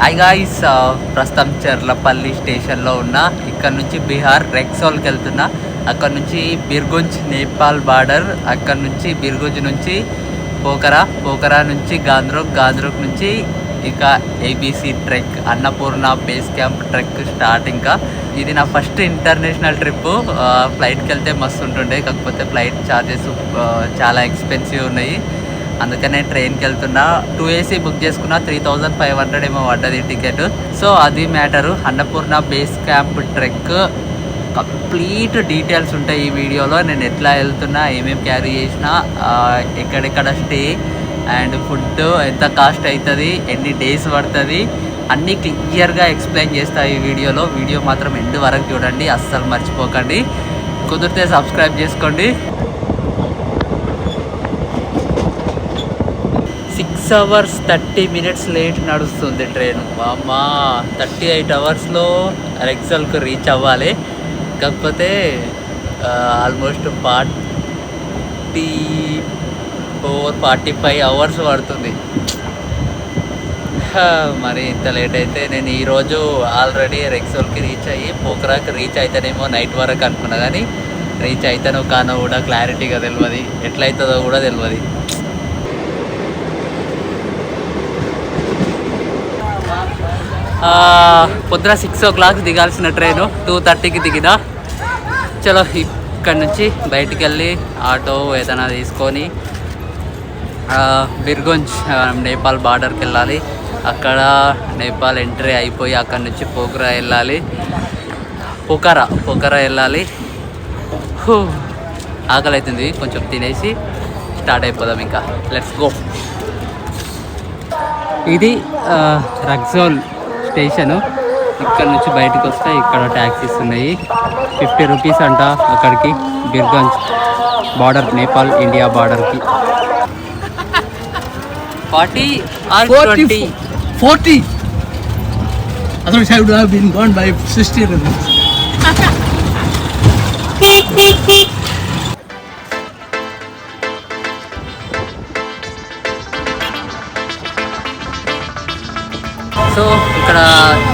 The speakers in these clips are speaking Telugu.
హాయ్ గాయ్స్, ప్రస్తుతం చెర్లపల్లి స్టేషన్లో ఉన్నా. ఇక్కడ నుంచి బీహార్ రెక్సోల్కి వెళ్తున్నా. అక్కడ నుంచి బిర్గుంజ్ నేపాల్ బార్డర్, అక్కడ నుంచి బిర్గుంజ్ నుంచి పోకరా నుంచి గాంద్రోక్ నుంచి ఇక ABC trek Annapurna base camp trek start. ఇంకా ఇది నా ఫస్ట్ ఇంటర్నేషనల్ ట్రిప్. ఫ్లైట్కి వెళ్తే మస్తు ఉంటుండే, కాకపోతే ఫ్లైట్ ఛార్జెస్ చాలా ఎక్స్పెన్సివ్ ఉన్నాయి. అందుకనే ట్రైన్కి వెళ్తున్నా. 2 AC బుక్ చేసుకున్నా, 3500 ఏమో పడ్డది టికెట్. సో అది matter. Annapurna base camp trek complete details ఉంటాయి ఈ వీడియోలో. నేను ఎట్లా వెళ్తున్నా, ఏమేమి క్యారీ చేసినా, ఎక్కడెక్కడ స్టే అండ్ ఫుడ్ ఎంత కాస్ట్ అవుతుంది, ఎన్ని డేస్ పడుతుంది, అన్నీ క్లియర్గా ఎక్స్ప్లెయిన్ చేస్తా ఈ వీడియోలో. వీడియో మాత్రం ఎండ్ వరకు చూడండి, అస్సలు మర్చిపోకండి. కుదిరితే సబ్స్క్రైబ్ చేసుకోండి. 6 hours 30 minutes లేట్ నడుస్తుంది ట్రైన్. అమ్మా 38 hours రెక్సల్కు రీచ్ అవ్వాలి. కాకపోతే ఆల్మోస్ట్ 44-45 hours పడుతుంది. మరి ఇంత లేట్ అయితే నేను ఈరోజు ఆల్రెడీ రెక్సోల్కి రీచ్ అయ్యి పోకరాకి రీచ్ అవుతానేమో నైట్ వరకు అనుకున్నా, కానీ రీచ్ అవుతానో కానో కూడా క్లారిటీగా తెలియదు, ఎట్లయితుందో కూడా తెలియదు. పొద్దున 6 o'clock దిగాల్సిన ట్రైను 2:30కి దిగినా. చలో ఇక్కడ నుంచి బయటికి వెళ్ళి ఆటో ఏదైనా తీసుకొని బిర్గుంజ్ నేపాల్ బార్డర్కి వెళ్ళాలి. అక్కడ నేపాల్ ఎంట్రీ అయిపోయి అక్కడ నుంచి పోకరా వెళ్ళాలి. ఆకలి అవుతుంది, కొంచెం తినేసి స్టార్ట్ అయిపోదాం. ఇంకా లెట్స్ గో. ఇది రెక్సోల్ స్టేషను. ఇక్కడ నుంచి బయటకు వస్తే ఇక్కడ ట్యాక్సీస్ ఉన్నాయి. 50 rupees అంట అక్కడికి, బిర్గంజ్ బార్డర్, నేపాల్ ఇండియా బార్డర్కి. 40 or 20? 40. Otherwise I would have been gone by 60 rupees. So ఇక్కడ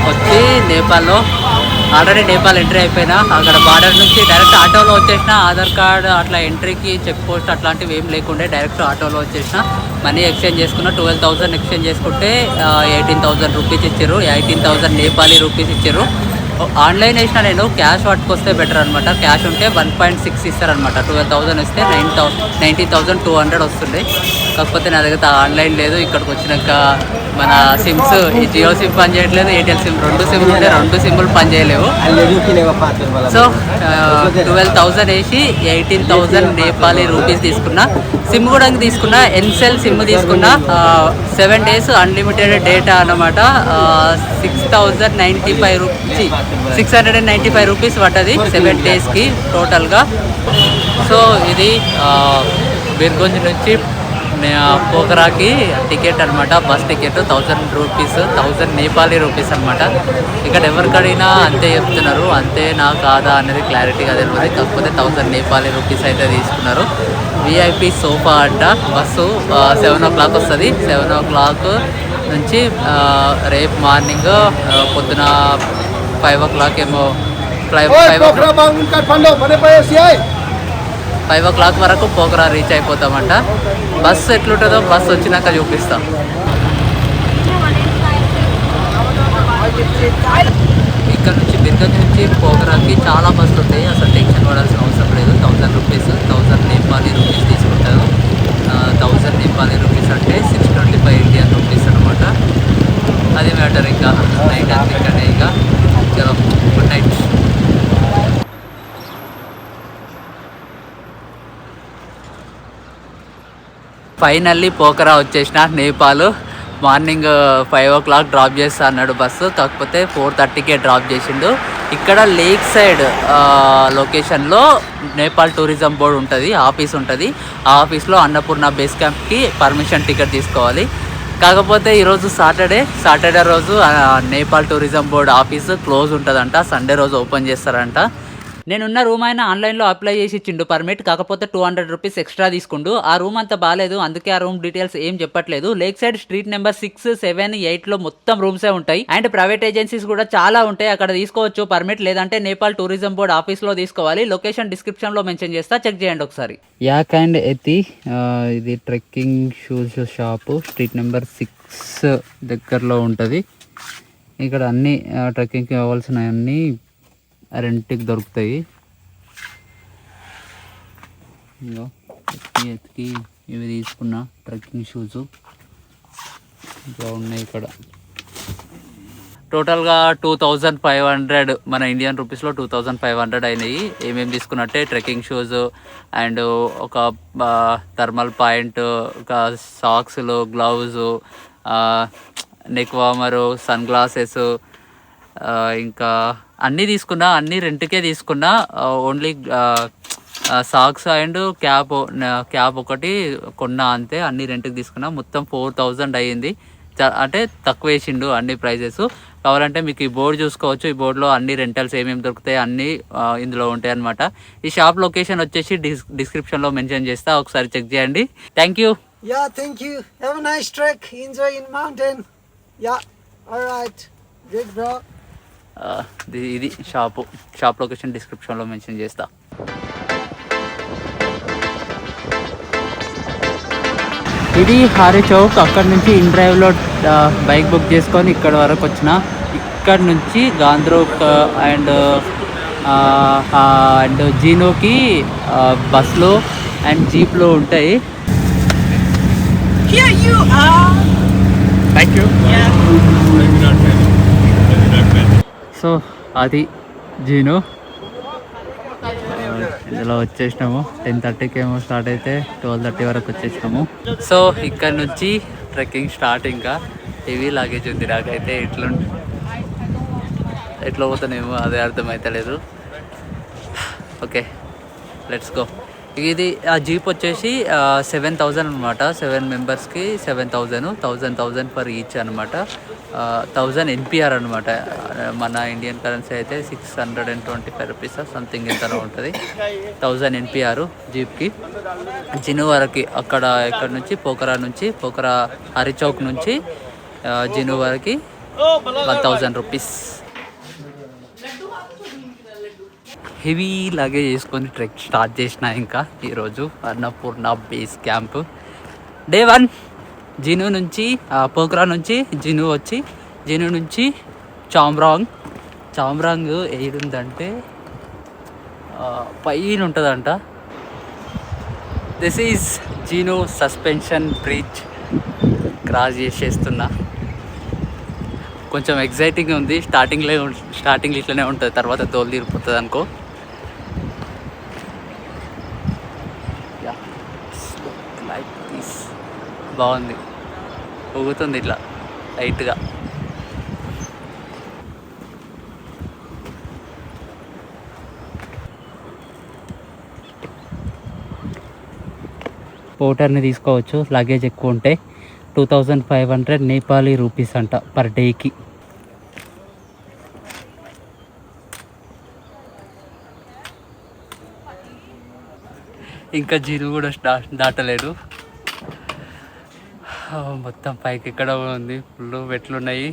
వచ్చి నేపాల్లో ఆల్రెడీ నేపాల్ ఎంట్రీ అయిపోయినా. అక్కడ బార్డర్ నుంచి డైరెక్ట్ ఆటోలో వచ్చేసిన. ఆధార్ కార్డ్ అట్లా ఎంట్రీకి చెక్ పోస్ట్ అట్లాంటివి ఏం లేకుండే, డైరెక్ట్ ఆటోలో వచ్చేసిన. మనీ ఎక్స్చేంజ్ చేసుకున్న. 12,000 ఎక్స్చేంజ్ చేసుకుంటే 18,000 rupees ఇచ్చారు. 18,000 నేపాలీ రూపీస్ ఇచ్చారు. ఆన్లైన్ వేసిన నేను, క్యాష్ పట్టుకొస్తే బెటర్ అనమాట. క్యాష్ ఉంటే 1.6 ఇస్తారనమాట. 12,000 ఇస్తే 19,200 వస్తుండే. కాకపోతే నా దగ్గర ఆన్లైన్ లేదు. ఇక్కడికి వచ్చినాక మన సిమ్స్, ఈ జియో సిమ్ పని చేయట్లేదు, ఎయిర్టెల్ సిమ్, 2 సిమ్లు ఉంటే 2 సిమ్లు పని చేయలేవు. సో 12,000 వేసి 18,000 నేపాలీ రూపీస్ తీసుకున్నా. సిమ్ కూడా తీసుకున్నా, ఎన్సెల్ సిమ్ తీసుకున్నా. 7 days అన్లిమిటెడ్ డేటా అన్నమాట. 695 రూపీస్ పడ్డది 7 daysకి టోటల్గా. సో ఇది బిర్గుంజ్ నుంచి పోకరాకి టికెట్ అనమాట. Bus ticket 1000 rupees, 1000 Nepali rupees అనమాట. ఇక్కడ ఎవరికి అడిగినా అంతే చెప్తున్నారు. అంతే నా కాదా అనేది క్లారిటీగా తెలియదు. కాకపోతే 1000 నేపాలీ రూపీస్ అయితే తీసుకున్నారు. విఐపి సోఫా అంట. బస్సు 7 o'clock వస్తుంది. 7 o'clock నుంచి రేపు మార్నింగ్ పొద్దున 5 o'clock ఏమో 5 o'clock వరకు పోకరా రీచ్ అయిపోతామంట. బస్సు ఎట్లుంటుందో బస్సు వచ్చినాక చూపిస్తాం. ఇక్కడ నుంచి బిర్గంజ్ నుంచి పోకరాకి చాలా బస్సులు ఉంటాయి. అసలు టెన్షన్ పడాల్సిన అవసరం లేదు. 1000 rupees, 1000 నేపాలీ రూపీస్ తీసుకుంటారు. 1000 నేపాలీ రూపీస్ అంటే 625 ఇండియన్ రూపీస్ అనమాట. అది మ్యాటర్. ఇంకా నైట్ అంతే ఇక్కడే. ఇక చలో, గుడ్ నైట్. ఫైనల్లీ పోకరా వచ్చేసిన. నేపాల్ మార్నింగ్ 5 o'clock డ్రాప్ చేస్తా అన్నాడు బస్సు. కాకపోతే 4:30కే డ్రాప్ చేసిండు. ఇక్కడ లేక్ సైడ్ లొకేషన్లో నేపాల్ టూరిజం బోర్డు ఉంటుంది, ఆఫీస్ ఉంటుంది. ఆ ఆఫీస్లో అన్నపూర్ణ బేస్ క్యాంప్కి పర్మిషన్ టికెట్ తీసుకోవాలి. కాకపోతే ఈరోజు సాటర్డే రోజు Nepal tourism board office close ఉంటుందంట. సండే రోజు ఓపెన్ చేస్తారంట. నేనున్న రూమ్ అయినా ఆన్లైన్లో అప్లై చేసి ఇచ్చిండు పర్మిట్, కాకపోతే 200 రూపీస్ ఎక్స్ట్రా తీసుకుండు. ఆ రూమ్ అంతా బాగాలేదు, అందుకే ఆ రూమ్ డీటెయిల్స్ ఏం చెప్పట్లేదు. లేక్ సైడ్ స్ట్రీట్ నెంబర్ 6, 7, 8లో మొత్తం రూమ్సే ఉంటాయి. అండ్ ప్రైవేట్ ఏజెన్సీస్ కూడా చాలా ఉంటాయి, అక్కడ తీసుకోవచ్చు పర్మిట్. లేదంటే నేపాల్ టూరిజం బోర్డ్ ఆఫీస్లో తీసుకోవాలి. లొకేషన్ డిస్క్రిప్షన్లో మెన్షన్ చేస్తా, చెక్ చేయండి ఒకసారి. యాక్ అండ్ ఎతి, ఇది trekking shoes shop, street number 6 దగ్గరలో ఉంటుంది. ఇక్కడ అన్ని ట్రెక్కింగ్కి కావాల్సిన అన్నీ రెంట్కి దొరుకుతాయి. ఎత్తికి ఇవి తీసుకున్న ట్రెక్కింగ్ షూస్ ఇంకా ఉన్నాయి ఇక్కడ. టోటల్గా 2500 మన ఇండియన్ రూపీస్లో 2500 అయినాయి. ఏమేమి తీసుకున్నట్టే ట్రెక్కింగ్ షూస్ అండ్ ఒక థర్మల్ పాయింట్, ఒక సాక్స్లు, గ్లౌజ్, నెక్ వార్మరు, సన్ గ్లాసెస్, ఇంకా అన్నీ తీసుకున్నా. అన్నీ రెంట్కే తీసుకున్నా. ఓన్లీ సాక్స్ అండ్ క్యాప్ ఒకటి కొన్నా అంతే. అన్నీ రెంట్కి తీసుకున్నా. మొత్తం 4000 అయ్యింది. అంటే తక్కువ వేసిండు అన్ని ప్రైజెస్. కావాలంటే మీకు ఈ బోర్డు చూసుకోవచ్చు. ఈ బోర్డులో అన్ని రెంటల్స్ ఏమేమి దొరుకుతాయి అన్నీ ఇందులో ఉంటాయి అన్నమాట. ఈ షాప్ లొకేషన్ వచ్చేసి డిస్క్రిప్షన్లో మెన్షన్ చేస్తా, ఒకసారి చెక్ చేయండి. Thank you. Yeah, thank you. Have a nice trek. Enjoy in mountain. Yeah, alright. Good, bro. ఇది షాప్ లొకేషన్ డిస్క్రిప్షన్లో మెన్షన్ చేస్తా. ఇది హారీ చౌక్. అక్కడ నుంచి ఇన్ డ్రైవ్లో బైక్ బుక్ చేసుకొని ఇక్కడ వరకు వచ్చిన. ఇక్కడ నుంచి గాంధ్రోక్ అండ్ జీనోకి బస్లో అండ్ జీప్లో ఉంటాయి. Here you are. Thank you. Yeah. So అది జీను. ఇందులో వచ్చేసినాము. 10:30కి ఏమో స్టార్ట్ అయితే 12:30 వరకు వచ్చేసినాము. సో ఇక్కడ నుంచి ట్రెక్కింగ్ స్టార్ట్. ఇంకా హెవీ లాగేజ్ ఉంది నాకైతే. ఎట్లా పోతానేమో అదే అర్థమవుతలేదు. Okay, let's go. ఇది ఆ జీప్ వచ్చేసి 7000 అనమాట. 7 మెంబర్స్కి 7000, 1000 పర్ ఈచ్ అనమాట. 1000 NPR అనమాట. మన ఇండియన్ కరెన్సీ అయితే 625 రూపీస్ సంథింగ్ ఎంతనో ఉంటుంది. 1000 NPR జీప్కి. జిను వరకు ఇక్కడ నుంచి పోకరా హరిచౌక్ నుంచి జిను వరకు 1000 రూపీస్. హెవీ లగేజ్ చేసుకొని ట్రెక్ స్టార్ట్ చేసిన. ఇంకా ఈరోజు అన్నపూర్ణ బేస్ క్యాంప్ డే 1. జిను నుంచి పోఖ్రా నుంచి జిను వచ్చి జిను నుంచి చామ్రాంగ్ ఏడుందంటే పైన ఉంటుందంట. This is Jhinu suspension bridge cross చేసేస్తున్నా. కొంచెం ఎగ్జైటింగ్ ఉంది. స్టార్టింగ్ ఇట్లనే ఉంటుంది, తర్వాత తోలు తీరిపోతుంది అనుకో. లైక్ దిస్ బాగుంది, ఊగుతుంది ఇట్లా లైట్గా. పోటర్ని తీసుకోవచ్చు లగేజ్ ఎక్కువ ఉంటే. 2500 నేపాలీ రూపీస్ అంట పర్ డేకి. ఇంకా జీను కూడా దాటలేడు. మొత్తం పైకి ఎక్కడ ఉంది, ఫుల్ మెట్లున్నాయి.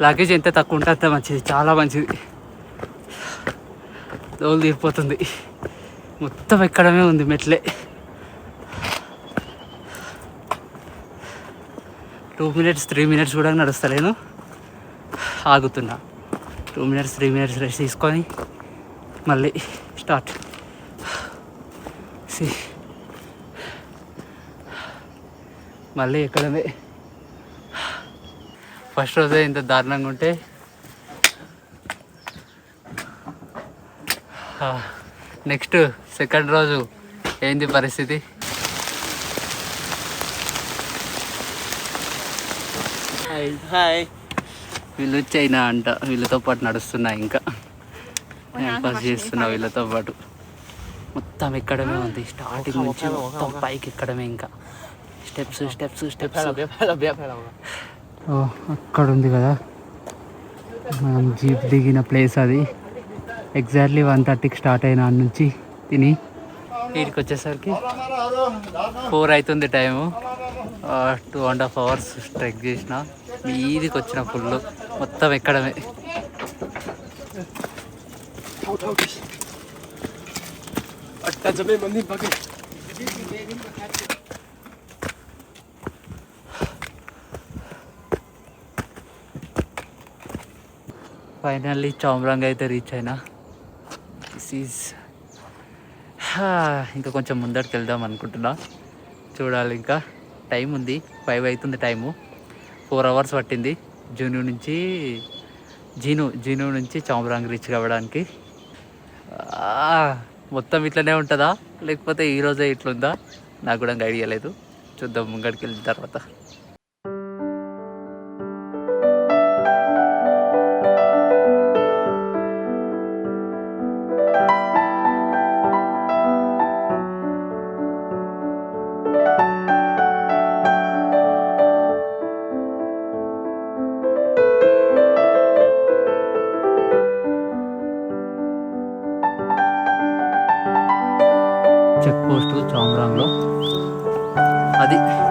లగేజ్ ఎంత తక్కువ ఉంటే అంత మంచిది, చాలా మంచిది. తోలు తీరిపోతుంది. మొత్తం ఎక్కడమే ఉంది మెట్లే. 2 minutes 3 minutes కూడా నడుస్తలేను, ఆగుతున్నా. 2 minutes 3 minutes రెస్ట్ తీసుకొని మళ్ళీ స్టార్ట్. మళ్ళీ ఎక్కడమే. ఫస్ట్ రోజే ఇంత దారుణంగా ఉంటే నెక్స్ట్ సెకండ్ రోజు ఏంది పరిస్థితి? Hi. వీళ్ళు చైనా అంట, వీళ్ళతో పాటు నడుస్తున్నా. ఇంకా టైం పాస్ చేస్తున్నా వీళ్ళతో పాటు. మొత్తం ఎక్కడమే ఉంది, స్టార్టింగ్ నుంచి మొత్తం పైకి ఎక్కడమే. ఇంకా స్టెప్స్ స్టెప్స్ స్టెప్స్. అక్కడ ఉంది కదా మనం జీప్ దిగిన ప్లేస్ అది. ఎగ్జాక్ట్లీ 1:30కి స్టార్ట్ అయిన నుంచి తిని వీడికి వచ్చేసరికి 4 అవుతుంది టైము. 2.5 hours ట్రెక్ చేసిన. మీదికి వచ్చిన ఫుల్ మొత్తం ఎక్కడమే. ఫైనల్లీ చామ్రాంగ్ అయితే రీచ్ అయినా. దిస్ ఈజ్ ఇంకా కొంచెం ముందరికి వెళ్దాం అనుకుంటున్నా. చూడాలి, ఇంకా టైం ఉంది. 5 అవుతుంది టైము. 4 hours పట్టింది జీను నుంచి చామ్రాంగ్ రీచ్ కావడానికి. మొత్తం ఇట్లనే ఉంటుందా లేకపోతే ఈరోజే ఇట్లుందా నాకు కూడా ఐడియా లేదు. చూద్దాం ముంగడికి వెళ్ళిన తర్వాత.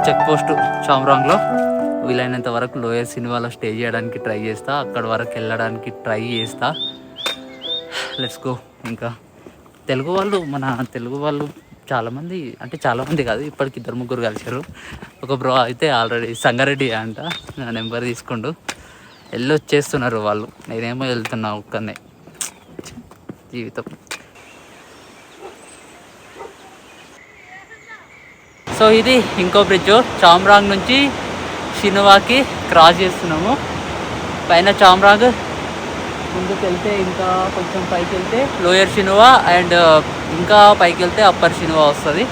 చెక్ పోస్ట్ చామ్రాంగ్లో వీలైనంత వరకు లోయర్ సినిమాలో స్టే చేయడానికి ట్రై చేస్తా. అక్కడ వరకు వెళ్ళడానికి ట్రై చేస్తా. Let's go. ఇంకా మన తెలుగు వాళ్ళు చాలామంది కాదు, ఇప్పటికి 2-3 కలిసారు. ఒక బ్రో అయితే ఆల్రెడీ సంగారెడ్డి అంట, నా నెంబర్ తీసుకుంటూ వచ్చేస్తున్నారు వాళ్ళు. నేనేమో వెళ్తున్నా ఒక్కనే. జీవితం. సో ఇది ఇంకో బ్రిడ్జ్. చామ్రాంగ్ నుంచి షినువాకి క్రాస్ చేస్తున్నాము. పైన చామ్రాంగ్, ముందుకు వెళ్తే ఇంకా కొంచెం పైకి వెళ్తే లోయర్ షినువా, అండ్ ఇంకా పైకి వెళ్తే అప్పర్ షినువా వస్తుంది.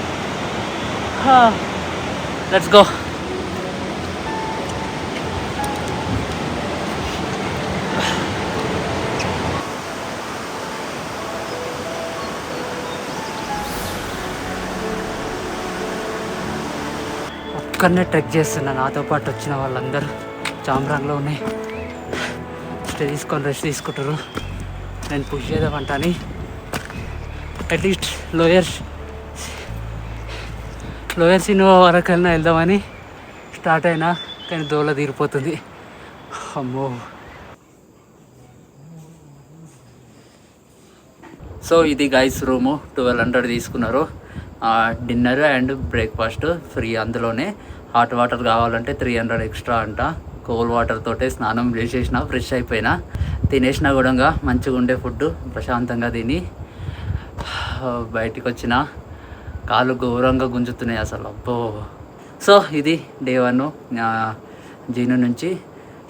Let's go. ఒక్కనే ట్రెక్ చేస్తున్నా. నాతో పాటు వచ్చిన వాళ్ళందరూ చామ్రాంగ్లోనే రెస్ట్ తీసుకుంటారు. నేను పుష్ చేద్దామంటాని అట్లీస్ట్ లోయర్ సినిమా వరకైనా వెళ్దామని స్టార్ట్ అయినా, కానీ దోల తీరిపోతుంది. అమ్మో. సో ఇది గైస్ రూము. 1200 తీసుకున్నారు. డిన్నర్ అండ్ బ్రేక్ఫాస్ట్ ఫ్రీ అందులోనే. హాట్ వాటర్ కావాలంటే 300 ఎక్స్ట్రా అంట. కోల్డ్ వాటర్ తోటే స్నానం చేసేసిన, ఫ్రెష్ అయిపోయినా. తినేసిన కూడా మంచిగా ఉండే ఫుడ్. ప్రశాంతంగా తిని బయటికి వచ్చిన. కాళ్ళు ఘోరంగా గుంజుతున్నాయి అసలు, అబ్బో. సో ఇది డే 1. జీను నుంచి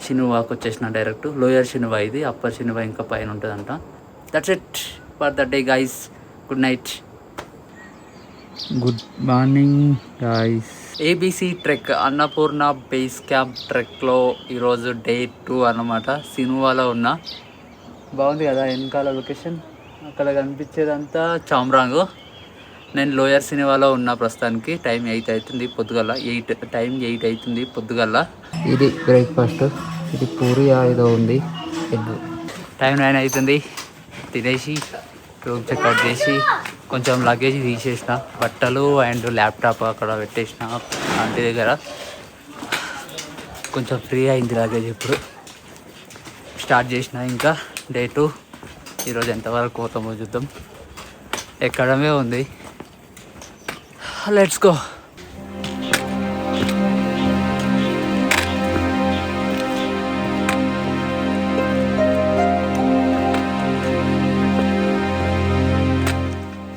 షినువాకి వచ్చేసిన డైరెక్ట్. లోయర్ షినువా ఇది, అప్పర్ షినువా ఇంకా పైన ఉంటుందంట. That's it for the day guys. Good night. Good morning guys. ABC trek Annapurna base camp ట్రెక్లో ఈరోజు డే 2 అన్నమాట. సినువాలో ఉన్నా. బాగుంది కదా వెనకాల లొకేషన్. అక్కడ కనిపించేదంతా చామ్రాంగ్. నేను లోయర్ సినిమాలో ఉన్నా ప్రస్తుతానికి. టైం 8 అవుతుంది పొద్దుగల. 8 అవుతుంది పొద్దుగల. ఇది బ్రేక్ఫాస్ట్. ఇది పూరి ఏదో ఉంది, ఎగ్. టైం 9 అవుతుంది. తినేసి రూమ్ చెక్అవుట్ చేసి కొంచెం లగేజ్ తీసేసిన. బట్టలు అండ్ ల్యాప్టాప్ అక్కడ పెట్టేసిన ఆంటీ దగ్గర. కొంచెం ఫ్రీ అయింది లగేజ్. ఇప్పుడు స్టార్ట్ చేసిన ఇంకా డే 2. ఈరోజు ఎంతవరకు పోతామో చూద్దాం. ఎక్కడమే ఉంది. Let's go.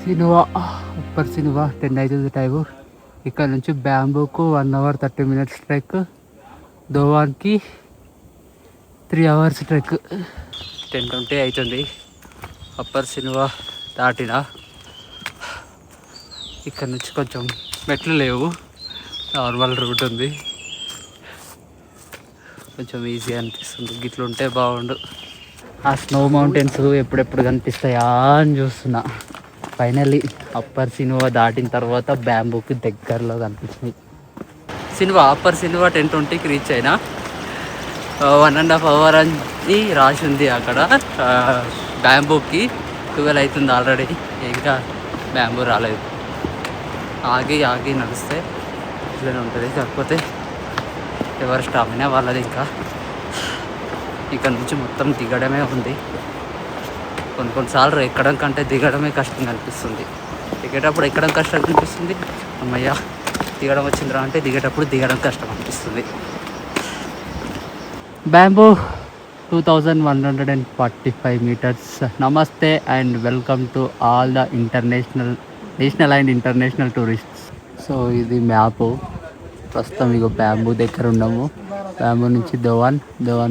Sinuwa, upper Sinuwa. 10 అవుతుంది టైము. ఇక్కడ నుంచి బ్యాంబూకు 1 hour 30 minutes ట్రెక్. దోవాన్కి 3 hours ట్రెక్. 10:20 అవుతుంది. అప్పర్ సినువా దాటిన. ఇక్కడ నుంచి కొంచెం మెట్లు లేవు, నార్మల్ రూట్ ఉంది. కొంచెం ఈజీ అనిపిస్తుంది. గిట్ల ఉంటే బాగుండు. ఆ స్నో మౌంటైన్స్ ఎప్పుడెప్పుడు కనిపిస్తాయా అని చూస్తున్నా. ఫైనల్లీ అప్పర్ సినిమా దాటిన తర్వాత బ్యాంబూకి దగ్గరలో కనిపించింది. సినిమా అప్పర్ సినిమా 10:20కి రీచ్ అయినా. 1.5 hour అని రాసి ఉంది అక్కడ. బ్యాంబూకి 12 అవుతుంది ఆల్రెడీ, ఇంకా బ్యాంబూ రాలేదు. ఆగి ఆగి నడిస్తే ఇట్లనే ఉంటుంది. కాకపోతే ఎవరు స్టామినా వాళ్ళది. ఇంకా ఇక్కడ నుంచి మొత్తం దిగడమే ఉంది. కొన్నిసార్లు ఎక్కడం కంటే దిగడమే కష్టంగా అనిపిస్తుంది. దిగేటప్పుడు ఎక్కడం కష్టం అనిపిస్తుంది, అమ్మయ్య దిగడం వచ్చిందిరా అంటే దిగేటప్పుడు దిగడం కష్టం అనిపిస్తుంది. Bamboo 2145 meters. నమస్తే and welcome to all the national and international tourists. So ఇది మ్యాపు. ప్రస్తుతం ఇక బ్యాంబూ దగ్గర ఉన్నాము. బ్యాంబూ నుంచి దోవాన్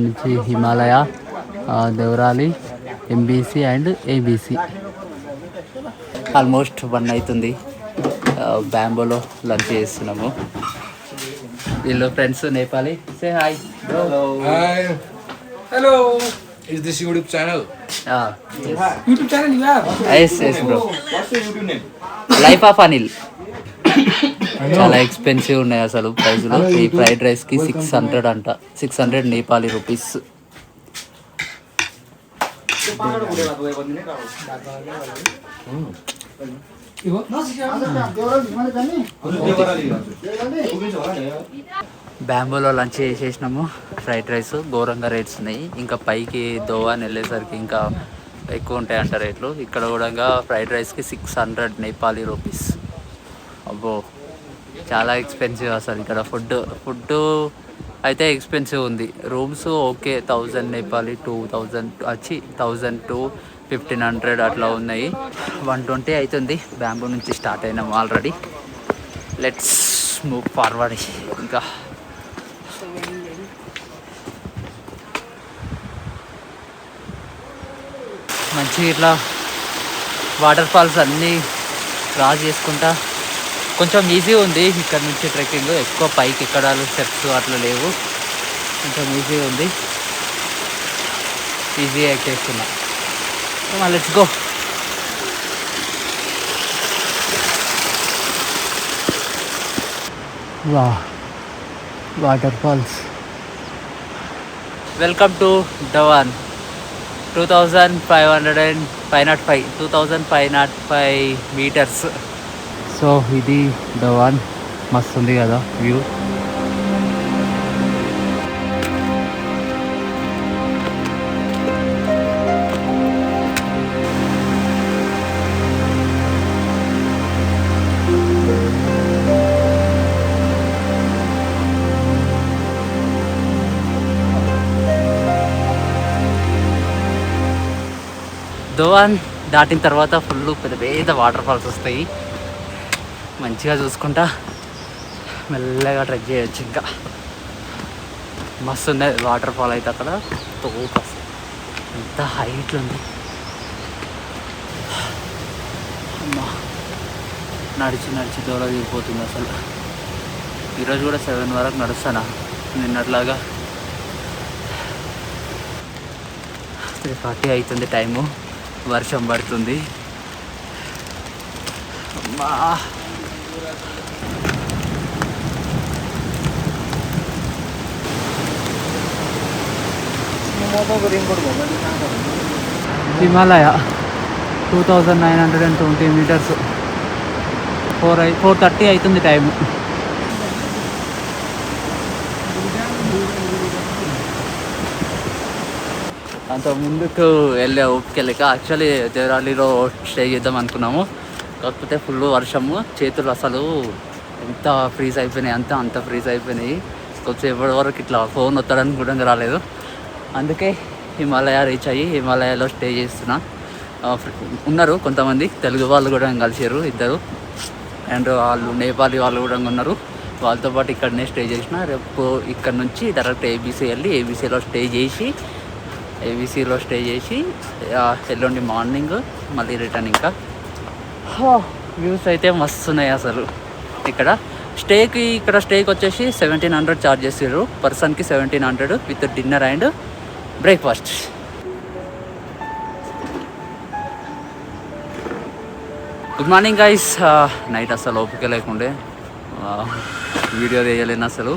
నుంచి Himalaya, Deurali, MBC and ABC. Almost 1 అవుతుంది. బ్యాంబూలో లంచ్ చేస్తున్నాము. వీళ్ళు friends Nepali. Say hi. Hi. Hello. Is this YouTube channel? YouTube channel you have? Yes bro. What's your YouTube name? Life of Anil. చాలా ఎక్స్పెన్సివ్ ఉన్నాయి అసలు ప్రైజులు. ఈ ఫ్రైడ్ రైస్కి 600 అంట. 600 నేపాలీ రూపీస్. బ్యాంబూలో లంచ్ చేసేసినాము. ఫ్రైడ్ రైస్ ఘోరంగా రేట్స్ ఉన్నాయి. ఇంకా పైకి దోవాని వెళ్ళేసరికి ఇంకా ఎక్కువ ఉంటాయి అంట రేట్లు. ఇక్కడ కూడా ఫ్రైడ్ రైస్కి 600 నేపాలీ రూపీస్. అబ్బో చాలా ఎక్స్పెన్సివ్ అసలు. ఇక్కడ ఫుడ్ అయితే ఎక్స్పెన్సివ్ ఉంది. రూమ్స్ ఓకే 1000 నేపాలీ, 2000 వచ్చి 1000 to 1500 అట్లా ఉన్నాయి. 120 అవుతుంది. బ్యాంబూ నుంచి స్టార్ట్ అయినాము ఆల్రెడీ. Let's move forward. ఇంకా మంచి ఇట్లా వాటర్ ఫాల్స్ అన్నీ క్రాస్ చేసుకుంటా కొంచెం ఈజీ ఉంది ఇక్కడ నుంచి ట్రెక్కింగ్. ఎక్కువ పైకి ఎక్కడాలు స్టెప్స్ అట్లా లేవు. కొంచెం ఈజీ ఉంది. ఈజీగా ఎక్కేస్తున్నా. Let's go. Water falls. Welcome to Dovan. 2505 metres. So ఇది డవాన్. మస్తు ఉంది కదా వ్యూ. దోవాన్ దాటిన తర్వాత ఫుల్ పెద్ద పెద్ద వాటర్ ఫాల్స్ వస్తాయి. మంచిగా చూసుకుంటా మెల్లగా ట్రెక్ చేయొచ్చు. ఇంకా మస్తు ఉంది వాటర్ ఫాల్ అయితే. అక్కడ తోపు ఎంత హైట్లో ఉంది. అమ్మా నడిచి దూర దిగిపోతుంది అసలు. ఈరోజు కూడా 7 వరకు నడుస్తానా నిన్నట్లాగా. 3:40 అవుతుంది టైము. వర్షం పడుతుంది. అమ్మా హిమాలయ 2920 meters. 4:30 అవుతుంది టైము. అంత ముందుకు వెళ్ళే ఓపికెళ్ళక యాక్చువల్లీ దేవరాలిలో స్టే చేద్దాం అనుకున్నాము. కాకపోతే ఫుల్ వర్షము. చేతులు అసలు ఎంత ఫ్రీజ్ అయిపోయినాయి, అంత ఫ్రీజ్ అయిపోయినాయి. కొంచెం ఎప్పటి వరకు ఇట్లా ఫోన్ వస్తాడని కూడా రాలేదు. అందుకే హిమాలయ రీచ్ అయ్యి హిమాలయాలో స్టే చేస్తున్నా. ఉన్నారు కొంతమంది తెలుగు వాళ్ళు కూడా కలిసారు 2. అండ్ వాళ్ళు నేపాలీ వాళ్ళు కూడా ఉన్నారు. వాళ్ళతో పాటు ఇక్కడనే స్టే చేసిన. రేపు ఇక్కడ నుంచి డైరెక్ట్ ఏబీసీ వెళ్ళి ఏబీసీలో స్టే చేసి ఎల్లుండి మార్నింగ్ మళ్ళీ రిటర్న్. ఇంకా వ్యూస్ అయితే మస్తు ఉన్నాయి అసలు. ఇక్కడ స్టేకి వచ్చేసి 1700 ఛార్జ్ చేసారు. పర్సన్కి 1700 with dinner and breakfast. 1 good morning guys. Night అసలు ఓపిక లేకుండే వీడియో తీయలేను, అసలు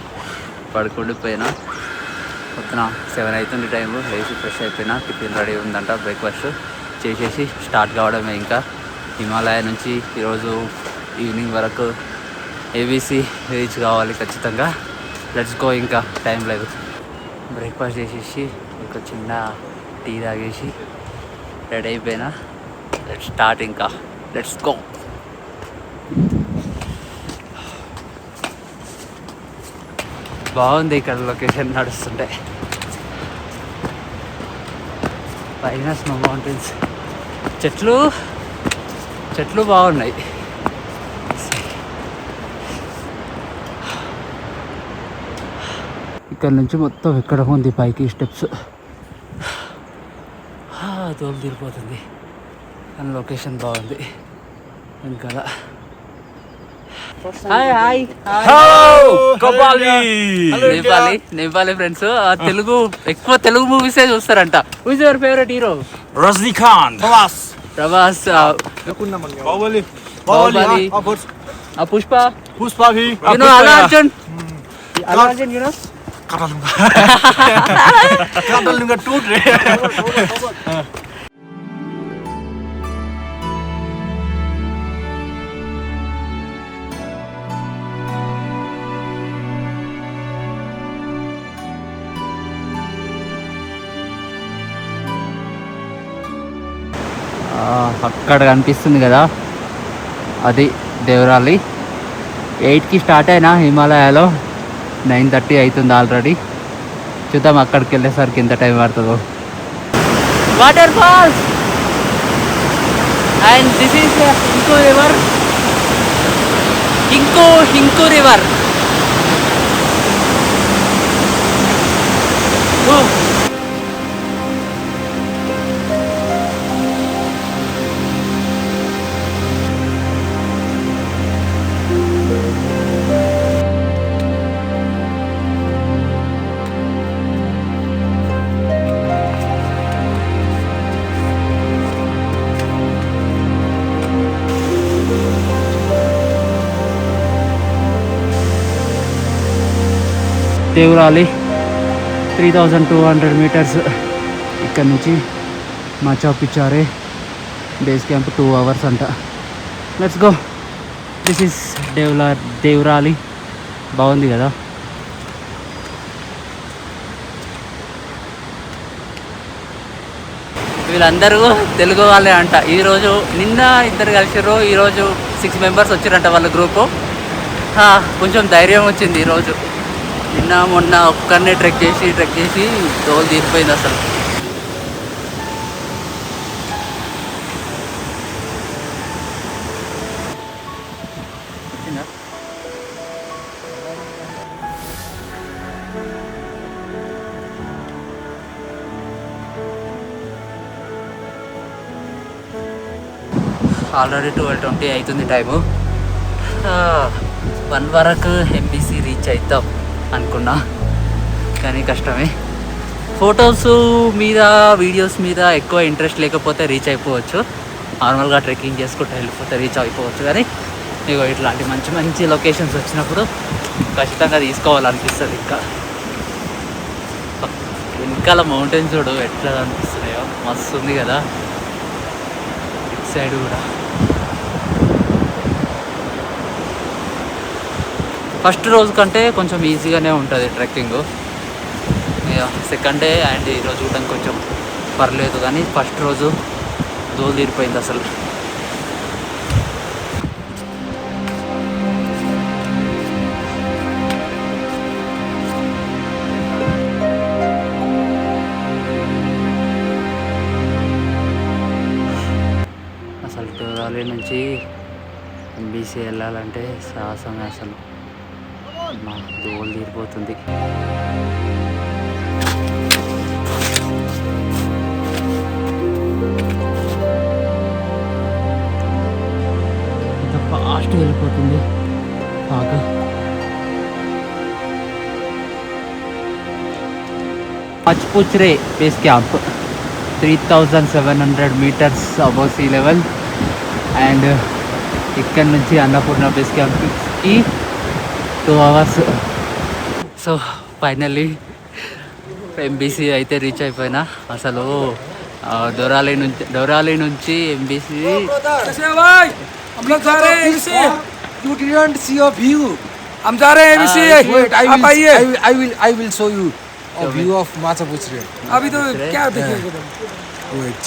పడుకుండిపోయినా. పొద్దున 7 అవుతుంది టైము. లేచి ఫ్రెష్ అయిపోయినా, టిఫిన్ రెడీ ఉందంట, బ్రేక్ఫాస్ట్ చేసేసి స్టార్ట్ కావడమే. ఇంకా హిమాలయ నుంచి ఈరోజు ఈవినింగ్ వరకు ఏబీసీ రీచ్ కావాలి ఖచ్చితంగా. లెట్స్ గో, ఇంకా టైం లేదు. బ్రేక్ఫాస్ట్ చేసేసి ఒక చిన్న టీ తాగేసి రెడీ అయిపోయినా. లెట్స్ స్టార్ట్, ఇంకా లెట్స్ గో. బాగుంది ఇక్కడ లొకేషన్ నడుస్తుంటే. పైన స్నో మౌంటైన్స్, చెట్లు బాగున్నాయి. ఇక్కడ నుంచి మొత్తం ఎక్కడ ఉంది పైకి స్టెప్స్. తోలు తీరిపోతుంది కానీ లొకేషన్ బాగుంది. ఇంకా నేపాలి ఫ్రెండ్స్. ఎక్కువ తెలుగు మూవీసే చూస్తారంట. Who is your favourite hero? Rajnikant. Prabhas, Bahubali. Pushpa, Puspa bhi. you know Allu Arjun, you know? Katalunga toot re. అక్కడ కనిపిస్తుంది కదా, అది దేవరాలి. 8కి స్టార్ట్ అయినా హిమాలయాలో 9:30 అవుతుంది ఆల్రెడీ. చూద్దాం అక్కడికి వెళ్ళేసరికి ఎంత టైం పడుతుందో. Water falls and this is Hinku river. Hinku river. Deurali 3200 metres. ఇక్కడ నుంచి Machapuchare base camp 2 hours అంట. Let's go. This is Deurali. బాగుంది కదా. వీళ్ళందరూ తెలుగు వాళ్ళే అంట. ఈరోజు నిన్న 2 కలిసిర్రు, ఈరోజు 6 members వచ్చారంట వాళ్ళ గ్రూపు. కొంచెం ధైర్యం వచ్చింది ఈరోజు. నిన్న మొన్న ఒక్కరినే ట్రెక్ చేసి తోలు తీరిపోయింది అసలు. ఆల్రెడీ 12:20 అవుతుంది టైము. 1 వరకు ఎంబీసీ రీచ్ అవుతాం అనుకున్నా, కానీ కష్టమే. ఫొటోస్ మీద, వీడియోస్ మీద ఎక్కువ ఇంట్రెస్ట్ లేకపోతే రీచ్ అయిపోవచ్చు. నార్మల్గా ట్రెక్కింగ్ చేసుకుంటూ వెళ్ళిపోతే రీచ్ అయిపోవచ్చు. కానీ ఇగో ఇట్లాంటి మంచి మంచి లొకేషన్స్ వచ్చినప్పుడు ఖచ్చితంగా తీసుకోవాలనిపిస్తుంది. వెనకాల మౌంటైన్స్ చూడు ఎట్లా అనిపిస్తున్నాయో, మస్తు ఉంది కదా. ఇటు సైడ్ కూడా ఫస్ట్ రోజు కంటే కొంచెం ఈజీగానే ఉంటుంది ట్రెక్కింగ్. సెకండ్ డే అండ్ ఈరోజు కూడా కొంచెం పర్లేదు, కానీ ఫస్ట్ రోజు దోలు తీరిపోయింది అసలు. అసలు దేవరాలి నుంచి ఎంబీసీ వెళ్ళాలంటే సాహసమే అసలు. మా దోలు తీరిపోతుంది. ఇంత ఫాస్ట్ వెళ్ళిపోతుంది బాగా. పచ్పుచ్రే base camp 3700 meters above sea level and ఇక్కడ నుంచి అన్నపూర్ణ బేస్ క్యాంప్కి 2 hours. సో ఫైనల్లీ ఎంబీసీ అయితే రీచ్ అయిపోయినా. అసలు డోరాలి నుంచి ఎంబీసీ हम लोग जा रहे हैं MC. You didn't see a view. हम जा रहे हैं एमसी. Wait, आप आइए. I will show you a view of Machapuchre. अभी तो क्या देखिएगा. Wait.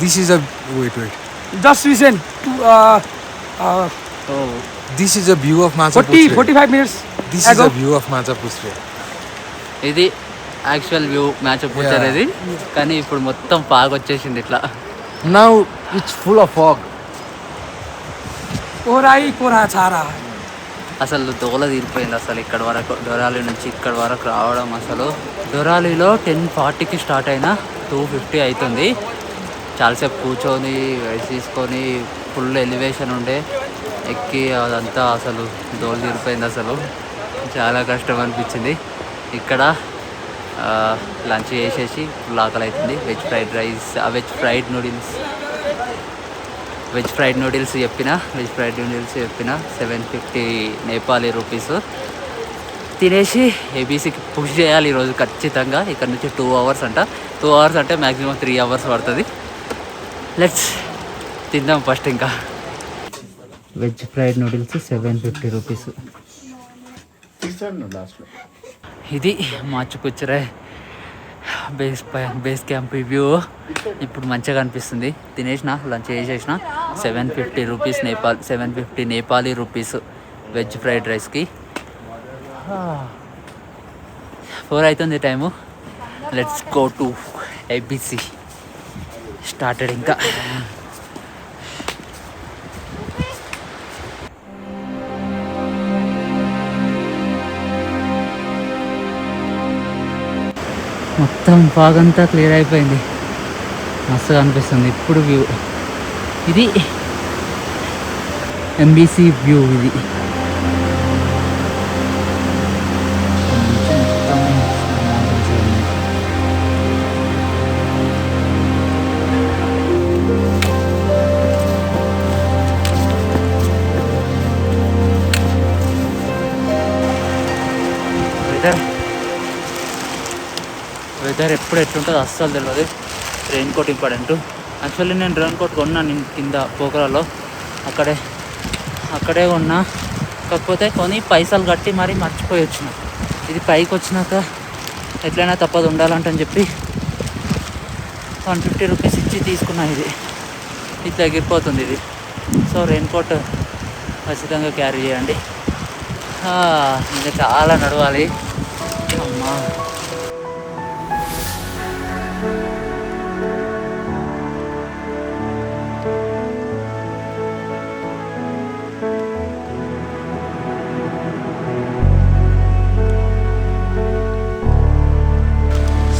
This is a wait. Just listen. This is a view of Machapuchre. 45 minutes. This is a view of Machapuchre. ఇది యాక్చువల్ వ్యూ మ్యాచ్ వచ్చేది, కానీ ఇప్పుడు మొత్తం ఫాగ్ వచ్చేసింది ఇట్లా. Now it's full of fog. कोहरा छा रहा है. అసలు దోల తీరిపోయింది అసలు ఇక్కడ వరకు. డోరాలి నుంచి ఇక్కడ వరకు రావడం అసలు. డోరాలిలో 10:40కి స్టార్ట్ అయినా 2:50 అవుతుంది. చాలాసేపు కూర్చొని రెస్ట్ తీసుకొని ఫుల్ ఎలివేషన్ ఉండే ఎక్కి అదంతా అసలు దోలు తీరిపోయింది అసలు. చాలా కష్టం అనిపించింది. ఇక్కడ లంచ్ చేసేసి ఫుల్ ఆకలి అవుతుంది. Veg fried rice, veg fried noodles చెప్పిన 750 నేపాలీ రూపీస్ తినేసి ఏబీసీకి పుష్ చేయాలి ఈరోజు ఖచ్చితంగా. ఇక్కడ నుంచి 2 hours అంట. 2 hours అంటే మ్యాక్సిమం 3 hours పడుతుంది. లెట్స్ తిందాం ఫస్ట్. ఇంకా వెజ్ ఫ్రైడ్ నూడిల్స్ 750 రూపీస్. ఇది మాచుకుచ్చరే బేస్ క్యాంప్ వ్యూ. ఇప్పుడు మంచిగా అనిపిస్తుంది. తినేసిన లంచ్ చేసేసిన 750 rupees 750 Nepali rupees veg fried రైస్కి. 4 అవుతుంది time. Let's go to ABC. Started ఇంకా. మొత్తం ఫాగ్ అంతా క్లియర్ అయిపోయింది. మస్తుగా అనిపిస్తుంది ఇప్పుడు వ్యూ. ఇది ఎంబీసీ వ్యూ. ఇది వెదర్ ఎప్పుడు ఎట్లుంటుందో అస్సలు తెలియదు. Raincoat important. యాక్చువల్లీ నేను రెయిన్ కోట్ కొన్నా నేను కింద పోకరాలో. అక్కడే కొన్నా. కాకపోతే కొని పైసలు కట్టి మరీ మర్చిపోయి వచ్చిన. ఇది పైకి వచ్చినాక ఎట్లయినా తప్పదు ఉండాలంటని చెప్పి 150 రూపీస్ ఇచ్చి తీసుకున్నా. ఇది ఇట్లా ఎగిరిపోతుంది ఇది. సో రెయిన్ కోట్ ఖచ్చితంగా క్యారీ చేయండి. ఇంకా చాలా నడవాలి. అమ్మా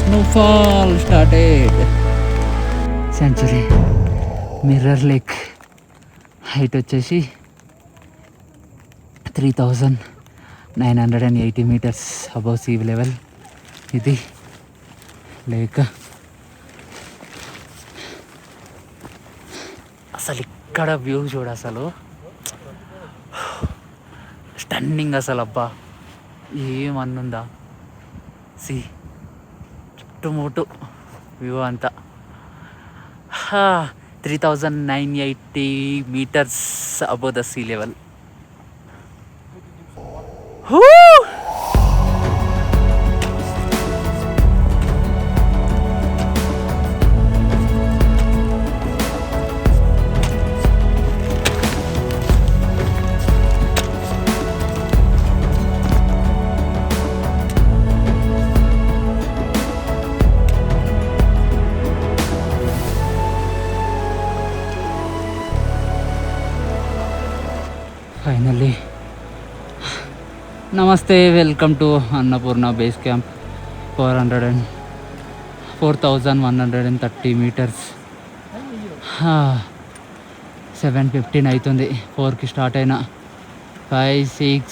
snowfall started. Century mirror lake height వచ్చేసి 3980 meters అబవ్ సీ లెవెల్. ఇది లేక్. అసలు ఇక్కడ వ్యూ చూడ అసలు స్టన్నింగ్ అసలు. అబ్బా ఏమన్నుందా. సి చుట్టుముట్టు వ్యూ అంతా 3980 meters above the sea level. Finally నమస్తే, welcome to Annapurna base camp. 4130 meters. 7:15 అవుతుంది. 4కి స్టార్ట్ అయినా 5, 6,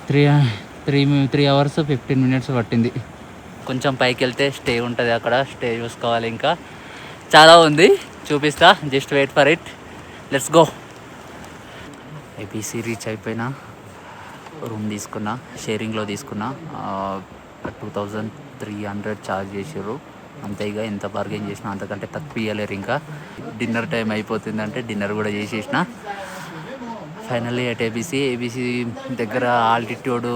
3 hours 15 minutes పట్టింది. కొంచెం పైకి వెళ్తే స్టే ఉంటుంది. అక్కడ స్టే చూసుకోవాలి. ఇంకా చాలా ఉంది. చూపిస్తా, just wait for it. Let's go. ABC reach అయిపోయినా, రూమ్ తీసుకున్నా, షేరింగ్లో తీసుకున్నా. 2300 ఛార్జ్ చేసారు. అంతే, ఇక ఎంత బార్గెన్ చేసినా అంతకంటే తక్కువ ఇవ్వలేరు. ఇంకా డిన్నర్ టైం అయిపోతుందంటే డిన్నర్ కూడా చేసేసిన. ఫైనల్లీ అట్ ఏబీసీ దగ్గర ఆల్టిట్యూడ్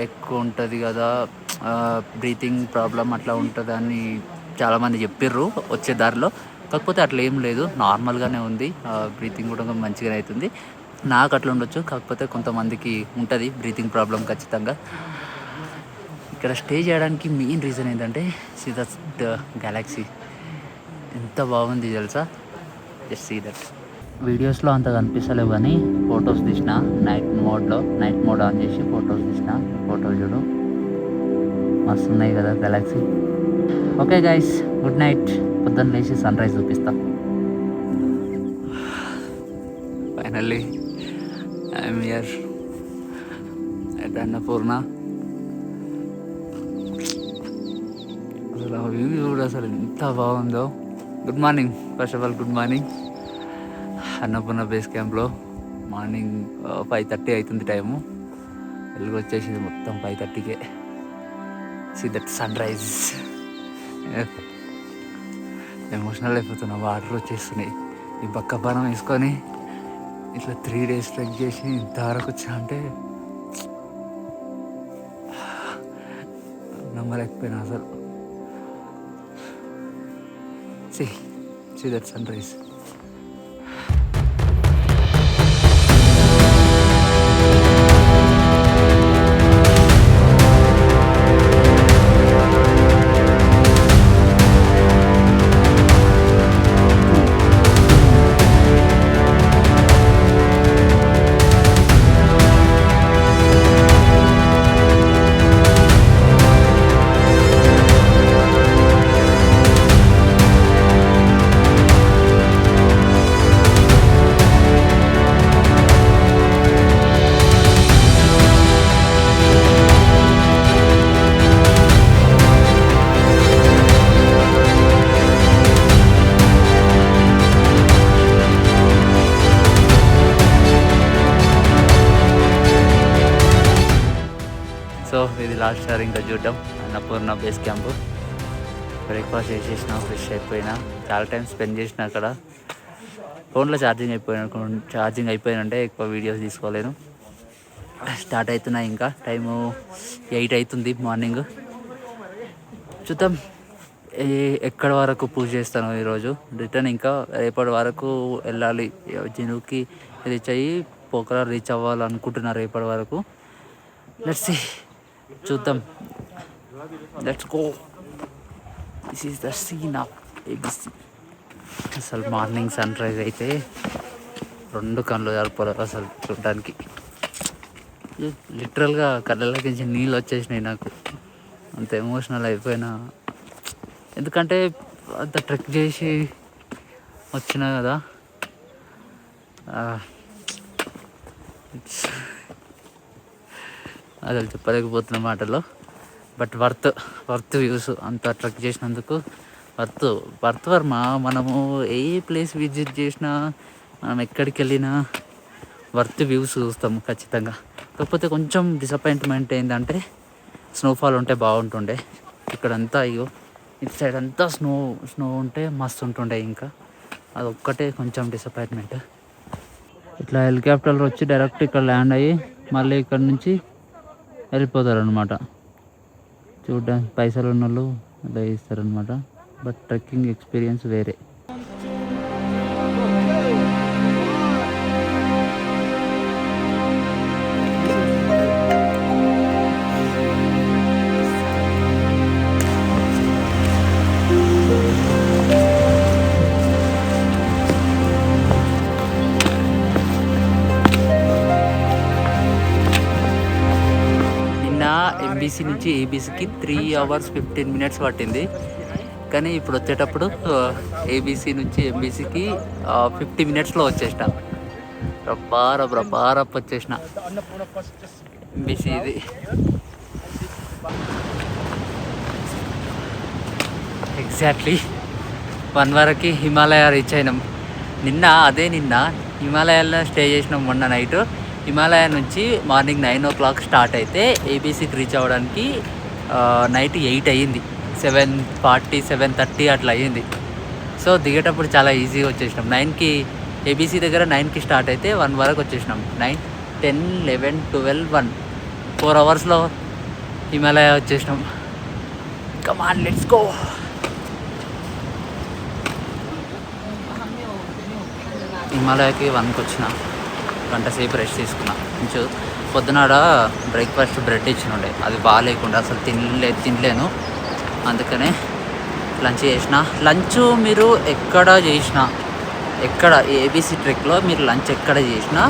ఎక్కువ ఉంటుంది కదా, బ్రీతింగ్ ప్రాబ్లం అట్లా ఉంటుందని చాలామంది చెప్పిర్రు వచ్చే దారిలో. కాకపోతే అట్లా ఏం లేదు, నార్మల్గానే ఉంది. బ్రీతింగ్ కూడా మంచిగానే అవుతుంది. నాకు అట్లా ఉండొచ్చు, కాకపోతే కొంతమందికి ఉంటుంది బ్రీతింగ్ ప్రాబ్లం ఖచ్చితంగా. ఇక్కడ స్టే చేయడానికి మెయిన్ రీజన్ ఏంటంటే సీ దట్ గెలాక్సీ ఎంత బాగుంది తెలుసా. Just see that. వీడియోస్లో అంత కనిపిస్తలేవు కానీ ఫొటోస్ తీసిన నైట్ మోడ్ ఆన్ చేసి ఫొటోస్ తీసిన. ఫోటోలు చూడు మస్తు ఉన్నాయి కదా galaxy. Okay guys, good night. పొద్దున్న లేచి సన్ రైజ్ చూపిస్తా. Finally I'm here at Annapurna. అసలు ఆ వ్యూ కూడా అసలు ఎంత బాగుందో. Good morning, first of all good morning. Annapurna base క్యాంప్లో మార్నింగ్ 5:30 అవుతుంది టైము. వెలుగు వచ్చేసింది మొత్తం 5:30కే. See that sun rise. Emotional అయిపోతున్నా, వాటర్ వచ్చేస్తున్నాయి. ఈ బక్కపానం వేసుకొని ఇట్లా 3 days ట్రెక్ చేసి ఇంతవరకు వచ్చా అంటే నమ్మలేకపోయినా అసలు. See that sun rise. So ఇది లాస్ట్ సార్ ఇంకా చూడటం అన్నపూర్ణ బేస్ క్యాంపు. బ్రేక్ఫాస్ట్ చేసేసిన, ఫ్రెష్ అయిపోయినా, చాలా టైం స్పెండ్ చేసిన అక్కడ. ఫోన్లో ఛార్జింగ్ అయిపోయినంటే ఎక్కువ వీడియోస్ తీసుకోలేను. స్టార్ట్ అవుతున్నాయి, ఇంకా టైము 8 అవుతుంది మార్నింగ్. చూద్దాం ఎక్కడ వరకు పూజ చేస్తాను ఈరోజు. రిటర్న్ ఇంకా రేపటి వరకు వెళ్ళాలి. జనుకి రీచ్ అయ్యి పోకరా రీచ్ అవ్వాలనుకుంటున్నా రేపటి వరకు. లెట్స్ సీ, చూద్దాం. Let's go. This is the scene of ABC. అసలు మార్నింగ్ సన్ రైజ్ అయితే 2 కళ్ళు జరపలేదు అసలు చూడడానికి. లిటరల్గా కళ్ళలోకి నీళ్ళు వచ్చేసినాయి నాకు. అంత ఎమోషనల్ అయిపోయినా, ఎందుకంటే అంత ట్రెక్ చేసి వచ్చినా కదా. అసలు చెప్పలేకపోతున్న మాటలో. బట్ వర్త్ వ్యూస్ అంత ట్రెక్ చేసినందుకు వర్త్ వర్మ. మనము ఏ ప్లేస్ విజిట్ చేసినా, మనం ఎక్కడికి వెళ్ళినా వర్త్ వ్యూస్ చూస్తాము ఖచ్చితంగా. కాకపోతే కొంచెం డిసప్పాయింట్మెంట్ ఏంటంటే స్నోఫాల్ ఉంటే బాగుంటుండే. ఇక్కడంతా ఇగో ఇటు సైడ్ అంతా స్నో ఉంటే మస్తు ఉంటుండే. ఇంకా అదొక్కటే కొంచెం డిసప్పాయింట్మెంట్. ఇట్లా హెలికాప్టర్లు వచ్చి డైరెక్ట్ ఇక్కడ ల్యాండ్ అయ్యి మళ్ళీ ఇక్కడ నుంచి వెళ్ళిపోతారు అనమాట. చూడడానికి పైసలు ఉన్న వాళ్ళు అలా ఇస్తారనమాట. బట్ ట్రెక్కింగ్ ఎక్స్పీరియన్స్ వేరే. ఎంబీసీ నుంచి ఏబీసీకి 3 hours 15 minutes పట్టింది. కానీ ఇప్పుడు వచ్చేటప్పుడు ఏబీసీ నుంచి ఎంబీసీకి 50 minutesలో వచ్చేసిన. రప్పారప్ వచ్చేసిన ఎంబీసీ. ఇది ఎగ్జాక్ట్లీ 1 వరకు హిమాలయ రీచ్ అయినాం. నిన్న హిమాలయాల్లో స్టే చేసినాం. మొన్న నైట్ హిమాలయ నుంచి మార్నింగ్ 9 o'clock స్టార్ట్ అయితే ఏబీసీకి రీచ్ అవ్వడానికి నైట్ 8 అయ్యింది. 7:40 7:30 అట్లా అయ్యింది. సో దిగేటప్పుడు చాలా ఈజీగా వచ్చేసినాం. 9కి ఏబీసీ దగ్గర 9కి స్టార్ట్ అయితే 1 వరకు వచ్చేసినాం. 9, 10, 11, 12, 1 4 అవర్స్లో హిమాలయ వచ్చేసినాం. Come on let's go. హిమాలయకి 1కి వచ్చిన, గంట సేపు రెస్ట్ తీసుకున్నా. కొంచెం పొద్దునాడ బ్రేక్ఫాస్ట్ బ్రెడ్ ఇచ్చినుండే, అది బాగాలేకుండా అసలు తినలేను. అందుకనే లంచ్ చేసిన. లంచ్ మీరు ఎక్కడ ఏబీసీ ట్రెక్లో మీరు లంచ్ ఎక్కడ చేసినా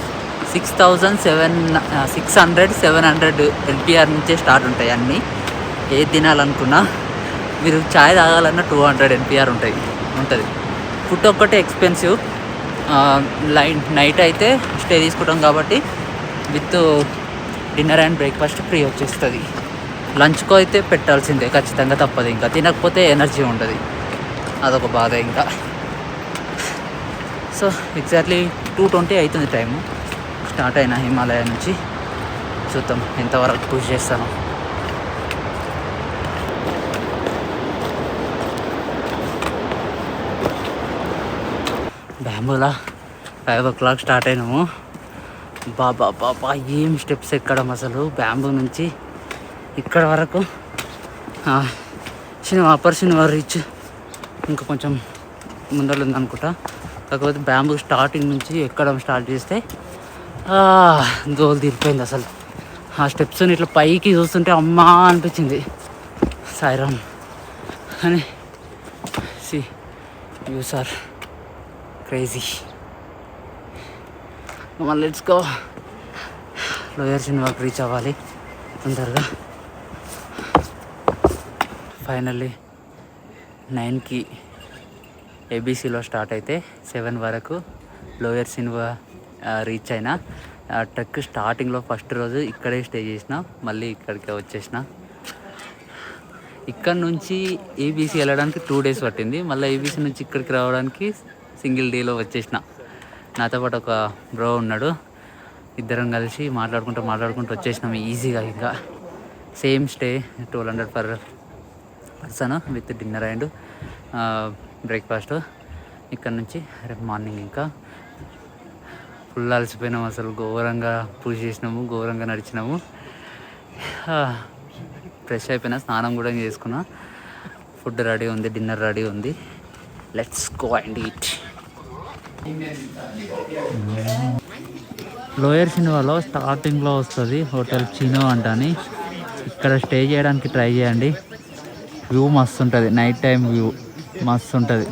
600-700 ఎల్పిఆర్ నుంచే స్టార్ట్ ఉంటాయి అన్నీ. ఏది తినాలనుకున్నా మీరు చాయ్ తాగాలన్నా 200 ఎల్పిఆర్ ఉంటుంది. ఫుడ్ ఒక్కటే ఎక్స్పెన్సివ్. నైట్ అయితే స్టే తీసుకుంటాం కాబట్టి with dinner and breakfast free వచ్చేస్తుంది. లంచ్కో అయితే పెట్టాల్సిందే, ఖచ్చితంగా తప్పదు. ఇంకా తినకపోతే ఎనర్జీ ఉంటుంది, అదొక బాధ. ఇంకా సో ఎగ్జాక్ట్లీ 2:20 అవుతుంది టైము. స్టార్ట్ అయిన హిమాలయ నుంచి చూద్దాం ఎంతవరకు పుష్ చేస్తాను. బ్యాంబూలా 5 o'clock స్టార్ట్ అయినాము. బాబా ఏం స్టెప్స్ ఎక్కడం అసలు. బ్యాంబూ నుంచి ఇక్కడ వరకు అప్పర్ శనివారం రీచ్ ఇంకా కొంచెం ముందర ఉందనుకుంటా. కాకపోతే బ్యాంబూ స్టార్టింగ్ నుంచి ఎక్కడం స్టార్ట్ చేస్తే దోలు తీరిపోయింది అసలు. ఆ స్టెప్స్ని ఇట్లా పైకి చూస్తుంటే అమ్మా అనిపించింది. సాయిరామ్ అని సి వ్యూస్ ఆర్ క్రేజీ. మళ్ళీ లెట్స్ గో. లోయర్ సినిమాకి రీచ్ అవ్వాలి తొందరగా. ఫైనల్లీ 9కి ఏబీసీలో స్టార్ట్ అయితే 7 వరకు లోయర్ సినిమా రీచ్ అయినా. ట్రెక్ స్టార్టింగ్లో ఫస్ట్ రోజు ఇక్కడే స్టే చేసిన, మళ్ళీ ఇక్కడికే వచ్చేసిన. ఇక్కడ నుంచి ఏబీసీ వెళ్ళడానికి 2 days పట్టింది. మళ్ళీ ఏబీసీ నుంచి ఇక్కడికి రావడానికి సింగిల్ డేలో వచ్చేసిన. నాతో పాటు ఒక బ్రో ఉన్నాడు, ఇద్దరం కలిసి మాట్లాడుకుంటూ వచ్చేసినాము ఈజీగా. ఇంకా same stay 1200 per person with dinner and breakfast. ఇక్కడ నుంచి రేపు మార్నింగ్ ఇంకా ఫుల్ అలసిపోయినాము అసలు. ఘోరంగా పూజ చేసినాము, ఘోరంగా నడిచినాము. ఫ్రెష్ అయిపోయినా, స్నానం కూడా చేసుకున్నా. ఫుడ్ రెడీ ఉంది, డిన్నర్ రెడీ ఉంది. Let's go and eat. Lower సినిమాలో స్టార్టింగ్లో వస్తుంది హోటల్ చినో అంటని. ఇక్కడ స్టే చేయడానికి ట్రై చేయండి. వ్యూ మస్తు ఉంటుంది, నైట్ టైం వ్యూ మస్తు ఉంటుంది.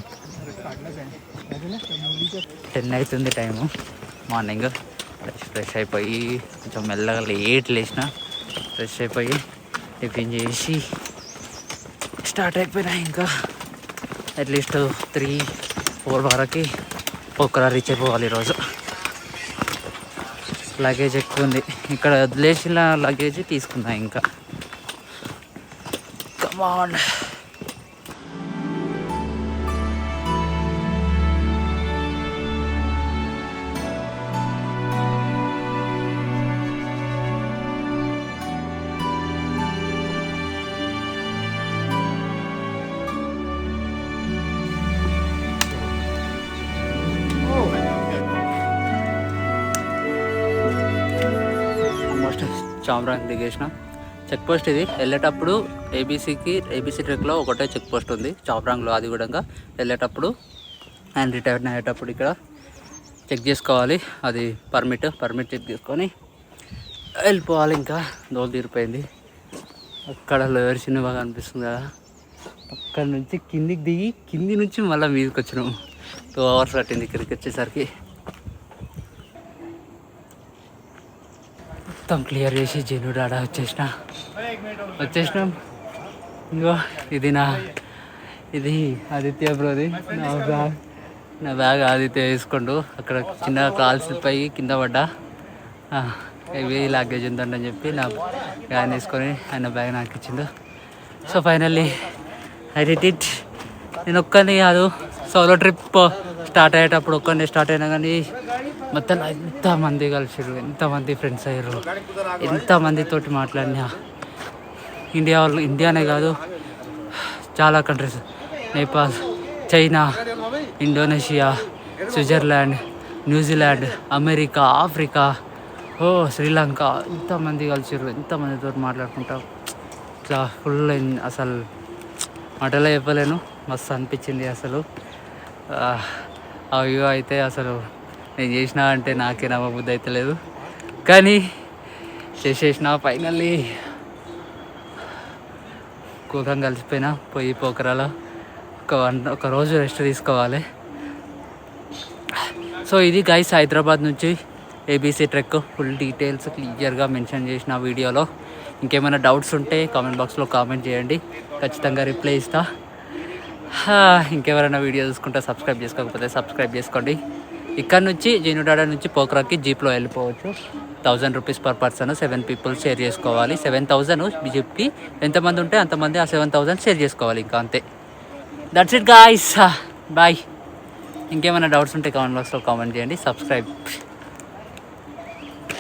10 అవుతుంది టైము. మార్నింగ్ ఫ్రెష్ అయిపోయి కొంచెం మెల్లగా లేట్ లేచిన, ఫ్రెష్ అయిపోయి టిఫిన్ చేసి స్టార్ట్ అయిపోయినా. ఇంకా అట్లీస్ట్ 3-4 వరకు పోఖరా రీచ్ అయిపోవాలి ఈరోజు. లగేజ్ ఎక్కువ ఉంది, ఇక్కడ వదిలేసిన లగేజ్ తీసుకున్నా. ఇంకా కమాన్. చామ్రాంగ్ దిగేసిన. చెక్ పోస్ట్ ఇది. వెళ్ళేటప్పుడు ఏబీసీ ట్రెక్లో ఒకటే చెక్ పోస్ట్ ఉంది చామ్రాంగ్లో. అది కూడా వెళ్ళేటప్పుడు అండ్ రిటర్న్ అయ్యేటప్పుడు ఇక్కడ చెక్ చేసుకోవాలి. అది పర్మిట్ చెక్ చేసుకొని వెళ్ళిపోవాలి. ఇంకా దోలు తీరిపోయింది. అక్కడ లోయర్ సినిమా కనిపిస్తుంది కదా, అక్కడ నుంచి కిందికి దిగి కింది నుంచి మళ్ళీ మీదకి వచ్చినాము. 2 hours పట్టింది ఇక్కడికి వచ్చేసరికి. మొత్తం క్లియర్ చేసి జెనుడాడ వచ్చేసినాం. ఇంకో ఇది ఆదిత్య బ్రోది. నా బ్యాగ్ ఆదిత్య వేసుకోండు. అక్కడ చిన్న కాల్స్ పై కింద పడ్డా. ఇవి లగేజ్ ఉందని చెప్పి నా బ్యాగ్ వేసుకొని ఆయన బ్యాగ్ నాకు ఇచ్చిండు. So finally I did it. నేను ఒక్కని కాదు, సోలో ట్రిప్ స్టార్ట్ అయ్యేటప్పుడు ఒక్కనే స్టార్ట్ అయినా కానీ మొత్తం ఎంతమంది కలిసిరు, ఎంతమంది ఫ్రెండ్స్ అయ్యారు, ఎంతమందితోటి మాట్లాడినా. ఇండియానే కాదు చాలా countries, Nepal, China, Indonesia, Switzerland, New Zealand, America, Africa, Sri Lanka, ఎంతమంది కలిసిరు, ఎంతమందితో మాట్లాడుకుంటాం. ఇట్లా ఫుల్ అసలు మాటలో చెప్పలేను, మస్తు అనిపించింది అసలు. ఆ వ్యూ అయితే అసలు నేను చేసినా అంటే నాకే నమ్మబుద్ధి అయితే లేదు, కానీ చేసేసిన ఫైనల్లీ. కూకంగా కలిసిపోయినా పోయి పోకరాలో ఒక రోజు రెస్ట్ తీసుకోవాలి. సో ఇది గైస్ హైదరాబాద్ నుంచి ఏబీసీ ట్రెక్ ఫుల్ డీటెయిల్స్ క్లియర్గా మెన్షన్ చేసిన వీడియోలో. ఇంకేమైనా డౌట్స్ ఉంటే కామెంట్ బాక్స్లో కామెంట్ చేయండి, ఖచ్చితంగా రిప్లై ఇస్తా. ఇంకెవరైనా వీడియో చూసుకుంటే సబ్స్క్రైబ్ చేసుకోకపోతే సబ్స్క్రైబ్ చేసుకోండి. ఇక్కడ నుంచి జెన్యుడాడా నుంచి పోకరాకి జీప్లో వెళ్ళిపోవచ్చు. 1000 rupees per person, 7 people share చేసుకోవాలి. 7000 జీప్కి ఎంతమంది ఉంటే అంతమంది ఆ 7000 షేర్ చేసుకోవాలి, ఇంకా అంతే. That's it guys, bye. ఇంకేమైనా డౌట్స్ ఉంటే కామెంట్ బాక్స్లో కామెంట్ చేయండి. సబ్స్క్రైబ్.